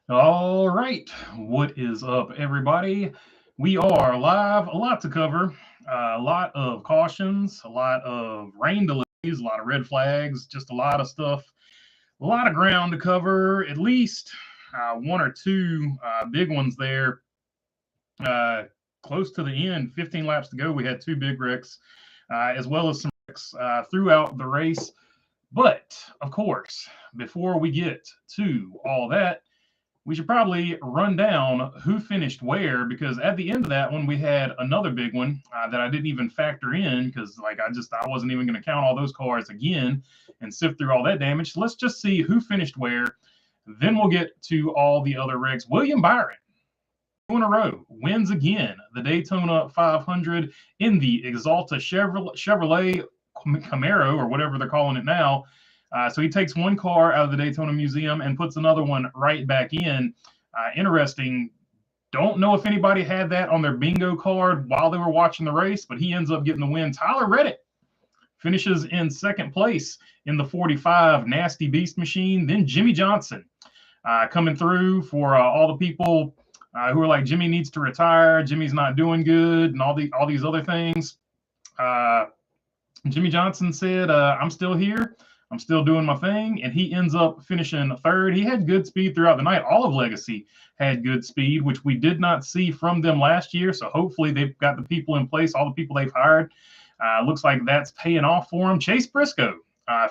All right, what is up, everybody? We are live. A lot to cover. A lot of cautions, a lot of rain delays, a lot of red flags, just a lot of stuff, a lot of ground to cover. At least one or two big ones there. Uh, Close to the end, 15 laps to go. We had two big wrecks, as well as some wrecks throughout the race. But of course, before we get to all that, we should probably run down who finished where, because at the end of that one we had another big one that I didn't even factor in because I wasn't even going to count all those cars again and sift through all that damage. So let's just see who finished where. Then we'll get to all the other wrecks. William Byron, two in a row, wins again the Daytona 500 in the Exalta Chevrolet Camaro, or whatever they're calling it now. So he takes one car out of the Daytona Museum and puts another one right back in. Interesting. Don't know if anybody had that on their bingo card while they were watching the race, but he ends up getting the win. Tyler Reddick finishes in second place in the 45 Nasty Beast Machine. Then Jimmy Johnson coming through for all the people who are like, Jimmy needs to retire, Jimmy's not doing good, and all these other things. Jimmy Johnson said, I'm still here. I'm still doing my thing. And he ends up finishing third. He had good speed throughout the night. All of Legacy had good speed, which we did not see from them last year. So hopefully they've got the people in place, all the people they've hired. Looks like that's paying off for them. Chase Briscoe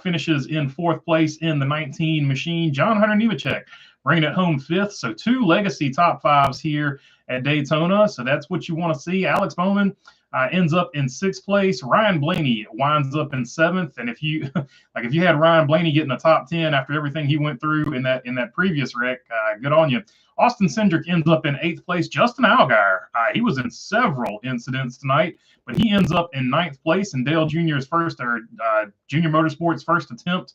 finishes in fourth place in the 19 machine. John Hunter Nemechek bringing it home fifth. So two Legacy top fives here at Daytona. So that's what you want to see. Alex Bowman ends up in sixth place. Ryan Blaney winds up in seventh. And if you had Ryan Blaney getting a top 10 after everything he went through in that previous wreck, good on you. Austin Cindric ends up in eighth place. Justin Allgaier, he was in several incidents tonight, but he ends up in ninth place. And Dale Jr.'s Junior Motorsports' first attempt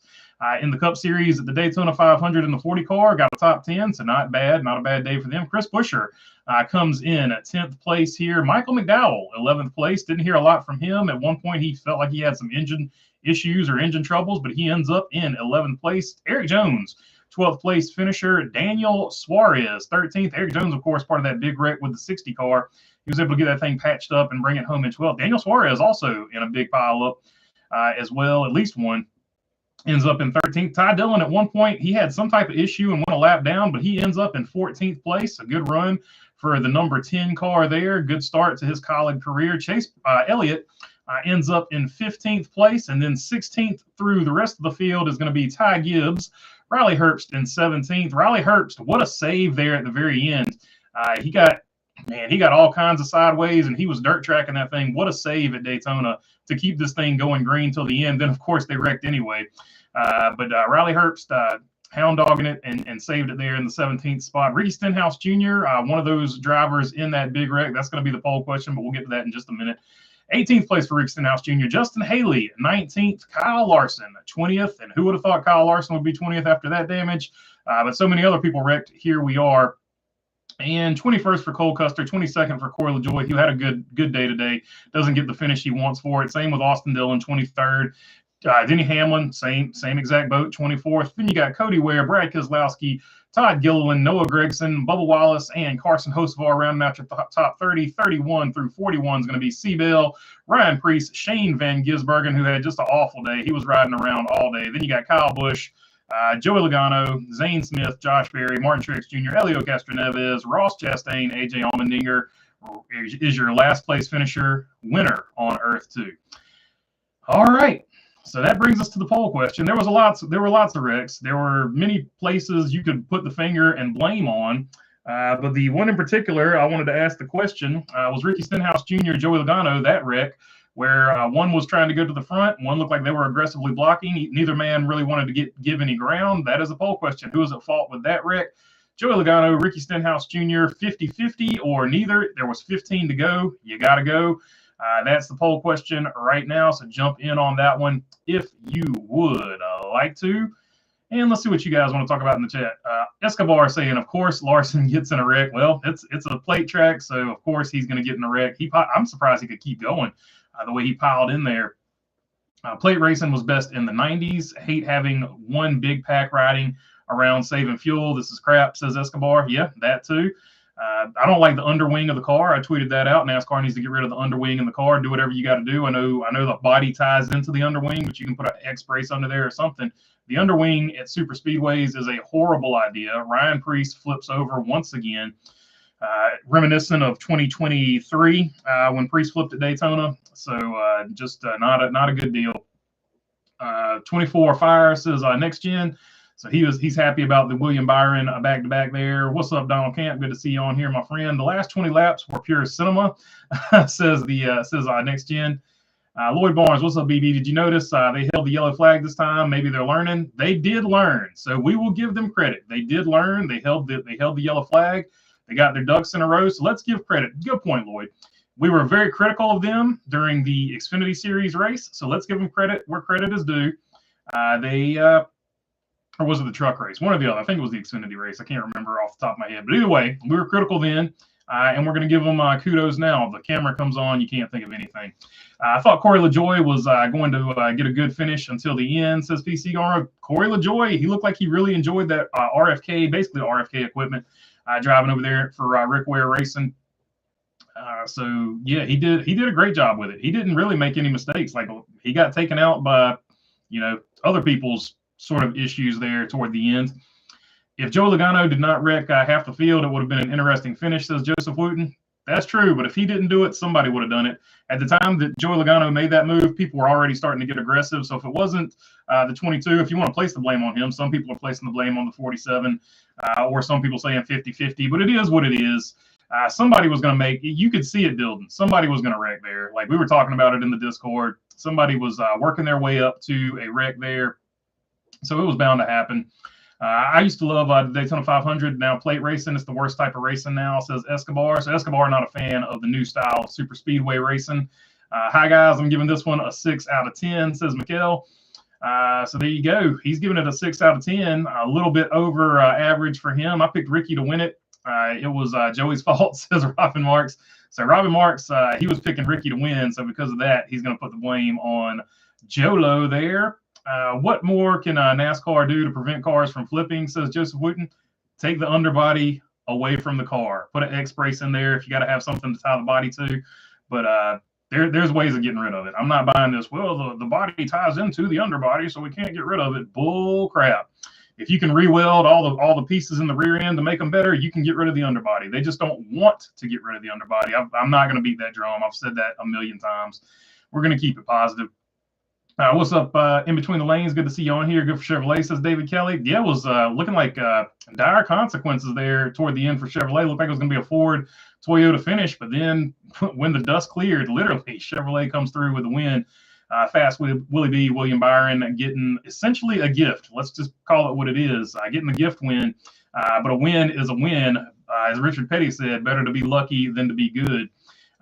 in the Cup Series at the Daytona 500 in the 40 car, got a top 10, so not bad, not a bad day for them. Chris Buescher comes in at 10th place here. Michael McDowell, 11th place. Didn't hear a lot from him. At one point, he felt like he had some engine issues or engine troubles, but he ends up in 11th place. Eric Jones, 12th place finisher. Daniel Suarez, 13th. Eric Jones, of course, part of that big wreck with the 60 car. He was able to get that thing patched up and bring it home in 12th. Daniel Suarez also in a big pile up as well, at least one. Ends up in 13th. Ty Dillon, at one point, he had some type of issue and went a lap down, but he ends up in 14th place. A good run for the number 10 car there. Good start to his college career. Chase Elliott ends up in 15th place, and then 16th through the rest of the field is going to be Ty Gibbs. Riley Herbst in 17th. Riley Herbst, what a save there at the very end. He got all kinds of sideways, and he was dirt tracking that thing. What a save at Daytona to keep this thing going green till the end. Then, of course, they wrecked anyway. But Riley Herbst hound dogging it and saved it there in the 17th spot. Ricky Stenhouse Jr., one of those drivers in that big wreck. That's going to be the poll question, but we'll get to that in just a minute. 18th place for Ricky Stenhouse Jr. Justin Haley, 19th. Kyle Larson, 20th. And who would have thought Kyle Larson would be 20th after that damage? But so many other people wrecked. Here we are. And 21st for Cole Custer, 22nd for Corey LaJoy, who had a good day today. Doesn't get the finish he wants for it. Same with Austin Dillon, 23rd. Denny Hamlin, same exact boat, 24th. Then you got Cody Ware, Brad Keselowski, Todd Gilliland, Noah Gragson, Bubba Wallace, and Carson Hocevar rounding out your top 30. 31 through 41 is going to be Seabell, Ryan Preece, Shane Van Gisbergen, who had just an awful day. He was riding around all day. Then you got Kyle Busch, Joey Logano, Zane Smith, Josh Berry, Martin Truex Jr., Elio Castroneves, Ross Chastain, AJ Allmendinger is your last place finisher winner on Earth 2. All right. So that brings us to the poll question. There were lots of wrecks. There were many places you could put the finger and blame on. But the one in particular I wanted to ask the question was Ricky Stenhouse Jr., Joey Logano, that wreck, where one was trying to go to the front, one looked like they were aggressively blocking. Neither man really wanted to give any ground. That is a poll question. Who is at fault with that wreck? Joey Logano, Ricky Stenhouse Jr., 50-50 or neither. There was 15 to go. You got to go. That's the poll question right now, so jump in on that one if you would like to. And let's see what you guys want to talk about in the chat. Escobar saying, of course, Larson gets in a wreck. Well, it's a plate track, so of course he's going to get in a wreck. I'm surprised he could keep going the way he piled in there. Plate racing was best in the 90s. Hate having one big pack riding around saving fuel. This is crap, says Escobar. Yeah, that too. I don't like the underwing of the car. I tweeted that out. NASCAR needs to get rid of the underwing in the car. Do whatever you got to do. I know the body ties into the underwing, but you can put an X brace under there or something. The underwing at super speedways is a horrible idea. Ryan Preece flips over once again, reminiscent of 2023 when Preece flipped at Daytona. So just not a good deal. 24 Fire says next gen. So he's happy about the William Byron back-to-back there. What's up, Donald Camp? Good to see you on here, my friend. The last 20 laps were pure cinema, says next gen. Lloyd Barnes, what's up, BB? Did you notice they held the yellow flag this time? Maybe they're learning. They did learn, so we will give them credit. They did learn. They held the yellow flag. They got their ducks in a row. So let's give credit. Good point, Lloyd. We were very critical of them during the Xfinity Series race, so let's give them credit where credit is due. Or was it the truck race? One or the other. I think it was the Xfinity race. I can't remember off the top of my head. But either way, we were critical then, and we're going to give them kudos now. The camera comes on. You can't think of anything. I thought Corey LaJoie was going to get a good finish until the end, says PC Garner. Corey LaJoie, he looked like he really enjoyed that RFK, basically RFK equipment, driving over there for Rick Ware Racing. So, yeah, he did a great job with it. He didn't really make any mistakes. Like, he got taken out by, other people's sort of issues there toward the end. If Joe Logano did not wreck half the field, it would have been an interesting finish, says Joseph Wooten. That's true, but if he didn't do it, somebody would have done it. At the time that Joe Logano made that move, people were already starting to get aggressive. So if it wasn't the 22, if you want to place the blame on him, some people are placing the blame on the 47, or some people saying 50-50, but it is what it is. Somebody was going to make, you could see it building. Somebody was going to wreck there. Like we were talking about it in the Discord. Somebody was working their way up to a wreck there. So it was bound to happen. I used to love the Daytona 500. Now plate racing is the worst type of racing now, says Escobar. So Escobar not a fan of the new style of super speedway racing. Hi, guys. I'm giving this one a 6 out of 10, says Mikkel. So there you go. He's giving it a 6 out of 10, a little bit over average for him. I picked Ricky to win it. It was Joey's fault, says Robin Marks. So Robin Marks, he was picking Ricky to win. So because of that, he's going to put the blame on Jolo there. What more can NASCAR do to prevent cars from flipping, says Joseph Wooten? Take the underbody away from the car. Put an X brace in there if you got to have something to tie the body to. But there's ways of getting rid of it. I'm not buying this, well, the body ties into the underbody, so we can't get rid of it. Bull crap. If you can re-weld all the pieces in the rear end to make them better, you can get rid of the underbody. They just don't want to get rid of the underbody. I'm not going to beat that drum. I've said that a million times. We're going to keep it positive. What's up in between the lanes? Good to see you on here. Good for Chevrolet, says David Kelly. Yeah, it was looking like dire consequences there toward the end for Chevrolet. Looked like it was going to be a Ford Toyota finish, but then when the dust cleared, literally, Chevrolet comes through with the win. Fast with Willie B, William Byron getting essentially a gift. Let's just call it what it is. Getting the gift win. But a win is a win. As Richard Petty said, better to be lucky than to be good.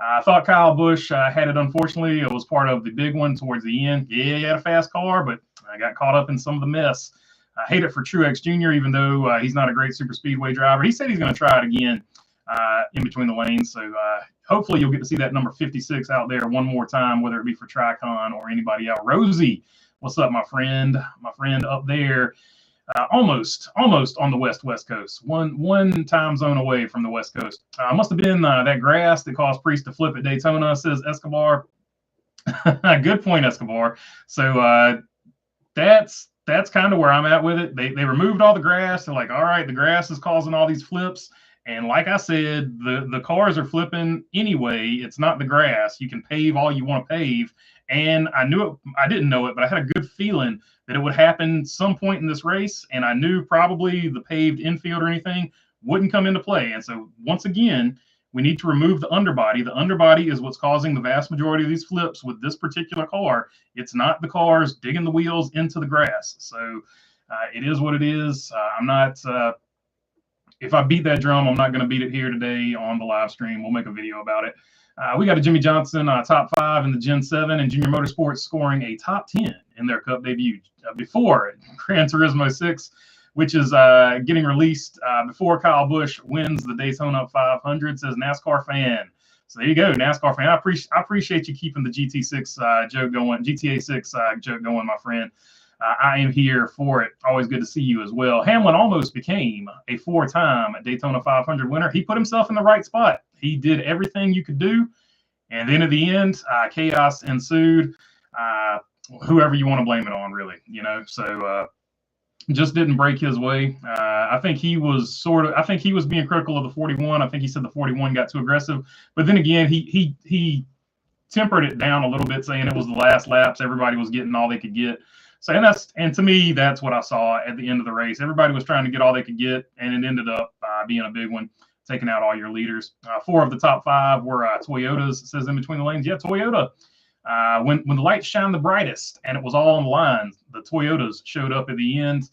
I thought Kyle Busch had it, unfortunately. It was part of the big one towards the end. Yeah, he had a fast car, but I got caught up in some of the mess. I hate it for Truex Jr., even though he's not a great super speedway driver. He said he's going to try it again in between the lanes. So hopefully you'll get to see that number 56 out there one more time, whether it be for Tricon or anybody else. Rosie, what's up, my friend? My friend up there. Almost on the west coast, one time zone away from the West Coast. Must have been that grass that caused Preece to flip at Daytona, says Escobar. Good point, Escobar. So that's kind of where I'm at with it. They removed all the grass. They're like, all right, the grass is causing all these flips. And like I said, the cars are flipping anyway. It's not the grass. You can pave all you want to pave. And I knew it. I didn't know it, but I had a good feeling that it would happen some point in this race. And I knew probably the paved infield or anything wouldn't come into play. And so once again, we need to remove the underbody. The underbody is what's causing the vast majority of these flips with this particular car. It's not the cars digging the wheels into the grass. So it is what it is. I'm not. If I beat that drum, I'm not going to beat it here today on the live stream. We'll make a video about it. We got a Jimmy Johnson top 5 in the Gen 7 and Junior Motorsports scoring a top 10 in their Cup debut before Gran Turismo 6, which is getting released before Kyle Busch wins the Daytona 500, says NASCAR fan. So there you go, NASCAR fan. I appreciate you keeping the GTA 6 joke going, my friend. I am here for it. Always good to see you as well. Hamlin almost became a 4-time Daytona 500 winner. He put himself in the right spot. He did everything you could do. And then at the end, chaos ensued. Whoever you want to blame it on, really, So just didn't break his way. I think he was being critical of the 41. I think he said the 41 got too aggressive. But then again, he tempered it down a little bit, saying it was the last laps. Everybody was getting all they could get. So and to me, that's what I saw at the end of the race. Everybody was trying to get all they could get, and it ended up being a big one, taking out all your leaders. 4 of the top 5 were Toyotas. It says in between the lanes. Yeah, Toyota. When the lights shine the brightest and it was all on the line, the Toyotas showed up at the end.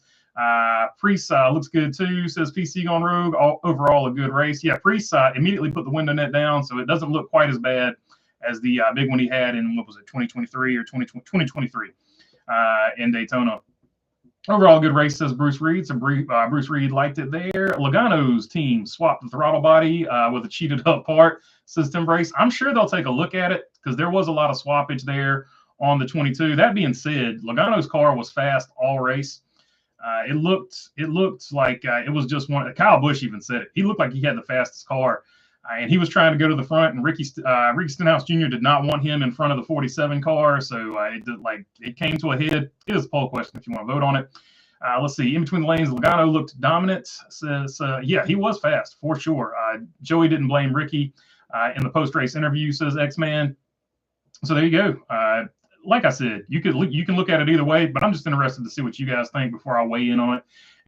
Priest looks good too, says PC gone rogue. Overall, a good race. Yeah, Priest immediately put the window net down, so it doesn't look quite as bad as the big one he had in, what was it, 2023 or 2023 in Daytona. Overall, good race, says Bruce Reed. So Bruce Reed liked it there. Logano's team swapped the throttle body with a cheated up part, says Tim Brace. I'm sure they'll take a look at it because there was a lot of swappage there on the 22. That being said, Logano's car was fast all race. It looked like it was just one. Kyle Busch even said it. He looked like he had the fastest car, and he was trying to go to the front. And Ricky Stenhouse Jr. did not want him in front of the 47 car, so it came to a head. It is a poll question if you want to vote on it. Let's see. In between the lanes, Logano looked dominant. Says, yeah, he was fast for sure. Joey didn't blame Ricky in the post-race interview, says X-Man. So there you go. Like I said, you can look at it either way, but I'm just interested to see what you guys think before I weigh in on it.